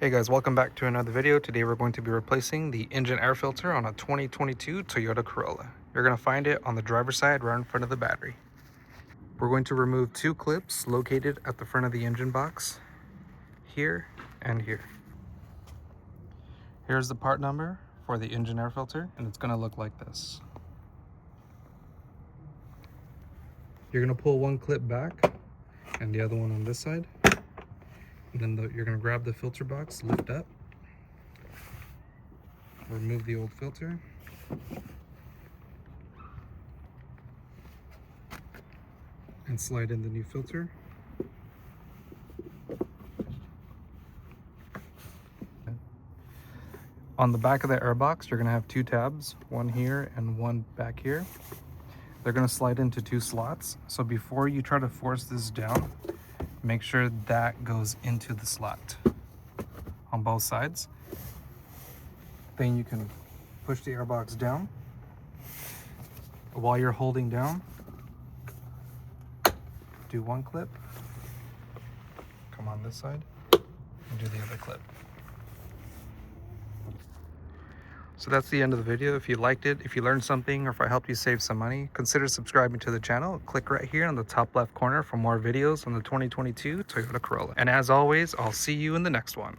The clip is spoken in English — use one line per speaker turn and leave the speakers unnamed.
Hey guys, welcome back to another video. Today we're going to be replacing the engine air filter on a 2022 Toyota Corolla. You're going to find it on the driver's side right in front of the battery. We're going to remove two clips located at the front of the engine box, here and here. Here's the part number for the engine air filter, and it's going to look like this. You're going to pull one clip back and the other one on this side. And then you're going to grab the filter box, lift up, remove the old filter, and slide in the new filter. On the back of the airbox, you're going to have two tabs, one here and one back here. They're going to slide into two slots. So before you try to force this down, make sure that goes into the slot on both sides. Then you can push the airbox down. While you're holding down, do one clip, come on this side, and do the other clip. So that's the end of the video. If you liked it, if you learned something, or if I helped you save some money, consider subscribing to the channel. Click right here on the top left corner for more videos on the 2022 Toyota Corolla. And as always, I'll see you in the next one.